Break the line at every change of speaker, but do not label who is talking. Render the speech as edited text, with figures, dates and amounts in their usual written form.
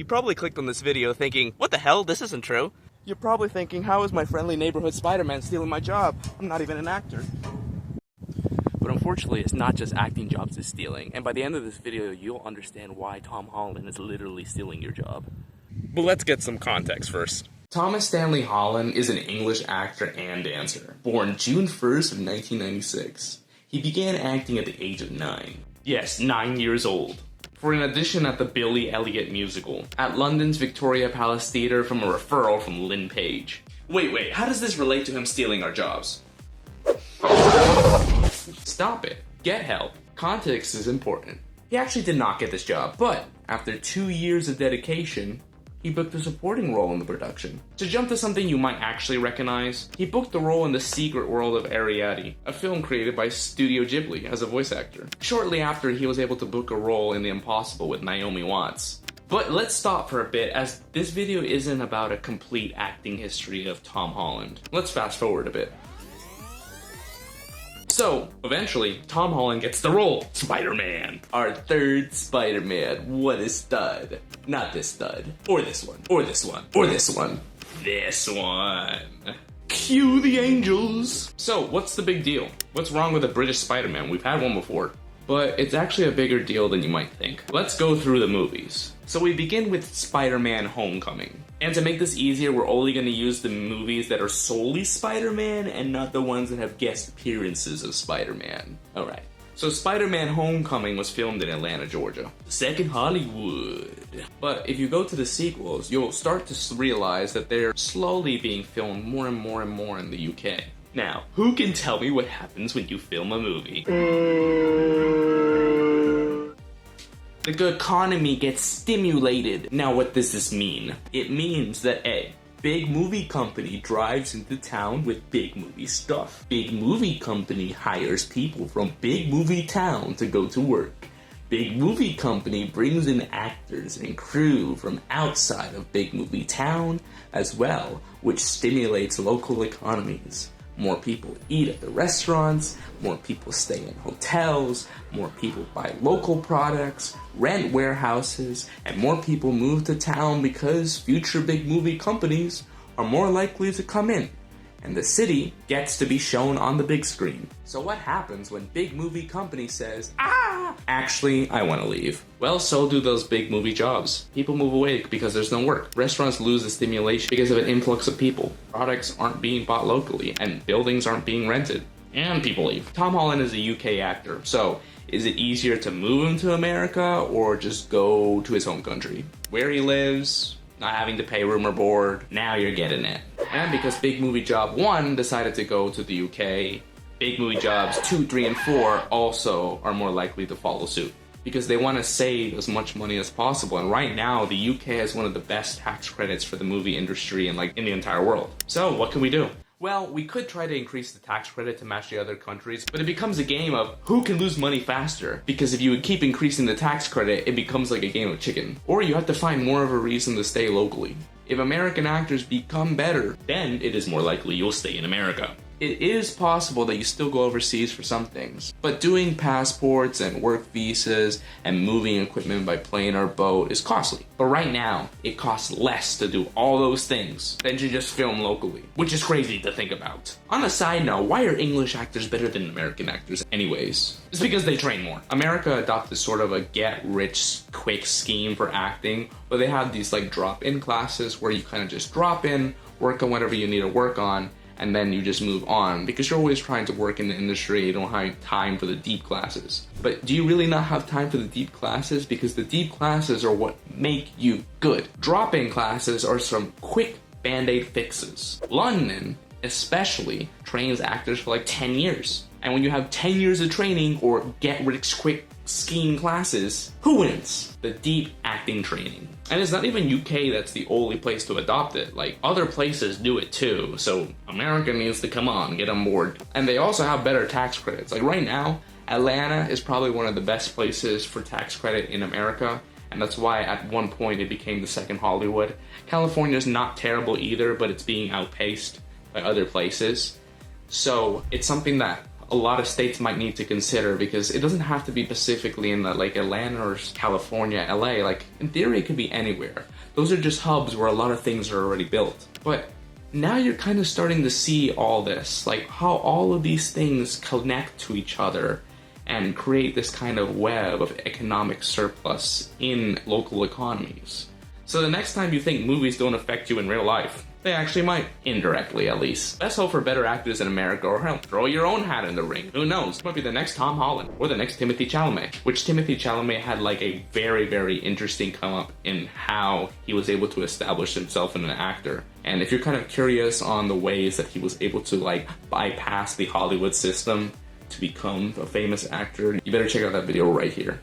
You probably clicked on this video thinking, what the hell, this isn't true. You're probably thinking, how is my friendly neighborhood Spider-Man stealing my job? I'm not even an actor. But unfortunately, it's not just acting jobs is stealing, and by the end of this video, you'll understand why Tom Holland is literally stealing your job. But let's get some context first. Thomas Stanley Holland is an English actor and dancer, born June 1st of 1996. He began acting at the age of 9. Yes, 9 years old. For an audition at the Billy Elliot musical, at London's Victoria Palace Theatre from a referral from Lynn Page. Wait, how does this relate to him stealing our jobs? Stop it. Get help. Context is important. He actually did not get this job, but after 2 years of dedication, he booked a supporting role in the production. To jump to something you might actually recognize, he booked the role in The Secret World of Ariadne, a film created by Studio Ghibli as a voice actor. Shortly after, he was able to book a role in The Impossible with Naomi Watts. But let's stop for a bit, as this video isn't about a complete acting history of Tom Holland. Let's fast forward a bit. So, eventually, Tom Holland gets the role. Spider-Man. Our third Spider-Man. What a stud. Not this stud. Or this one. Or this one. Or this one. This one. Cue the angels. So, what's the big deal? What's wrong with a British Spider-Man? We've had one before. But it's actually a bigger deal than you might think. Let's go through the movies. So we begin with Spider-Man Homecoming. And to make this easier, we're only going to use the movies that are solely Spider-Man and not the ones that have guest appearances of Spider-Man. Alright. So Spider-Man Homecoming was filmed in Atlanta, Georgia. The second Hollywood. But if you go to the sequels, you'll start to realize that they're slowly being filmed more and more and more in the UK. Now, who can tell me what happens when you film a movie? The economy gets stimulated. Now, what does this mean? It means that a big movie company drives into town with big movie stuff. Big movie company hires people from big movie town to go to work. Big movie company brings in actors and crew from outside of big movie town as well, which stimulates local economies. More people eat at the restaurants, more people stay in hotels, more people buy local products, rent warehouses, and more people move to town because future big movie companies are more likely to come in, and the city gets to be shown on the big screen. So what happens when big movie company says, actually, I want to leave? Well, so do those big movie jobs. People move away because there's no work. Restaurants lose the stimulation because of an influx of people. Products aren't being bought locally, and buildings aren't being rented. And people leave. Tom Holland is a UK actor, so is it easier to move him to America or just go to his home country? Where he lives, not having to pay room or board, now you're getting it. And because Big Movie Job 1 decided to go to the UK, Big Movie Jobs 2, 3, and 4 also are more likely to follow suit. Because they want to save as much money as possible, and right now the UK has one of the best tax credits for the movie industry in the entire world. So what can we do? Well, we could try to increase the tax credit to match the other countries, but it becomes a game of who can lose money faster. Because if you would keep increasing the tax credit, it becomes like a game of chicken. Or you have to find more of a reason to stay locally. If American actors become better, then it is more likely you'll stay in America. It is possible that you still go overseas for some things, but doing passports and work visas and moving equipment by plane or boat is costly. But right now, it costs less to do all those things than to just film locally, which is crazy to think about. On a side note, why are English actors better than American actors anyways? It's because they train more. America adopted sort of a get-rich-quick scheme for acting, where they have these drop-in classes where you kind of just drop in, work on whatever you need to work on, and then you just move on, because you're always trying to work in the industry, you don't have time for the deep classes. But do you really not have time for the deep classes? Because the deep classes are what make you good. Drop-in classes are some quick band-aid fixes. London, especially, trains actors for 10 years. And when you have 10 years of training or get-rich-quick scheme classes, who wins? The deep acting training. And it's not even UK that's the only place to adopt it. Other places do it too, so America needs to come on, get on board. And they also have better tax credits. Right now, Atlanta is probably one of the best places for tax credit in America, and that's why at one point it became the second Hollywood. California's not terrible either, but it's being outpaced by other places. So it's something that a lot of states might need to consider, because it doesn't have to be specifically in like Atlanta or California, LA. Like, in theory, it could be anywhere. Those are just hubs where a lot of things are already built. But now you're kind of starting to see all this, like how all of these things connect to each other and create this kind of web of economic surplus in local economies. So the next time you think movies don't affect you in real life, they actually might, indirectly at least. Let's hope for better actors in America, or hell, throw your own hat in the ring. Who knows? Might be the next Tom Holland, or the next Timothée Chalamet. Which Timothée Chalamet had like a very, very interesting come up in how he was able to establish himself as an actor. And if you're kind of curious on the ways that he was able to like bypass the Hollywood system to become a famous actor, you better check out that video right here.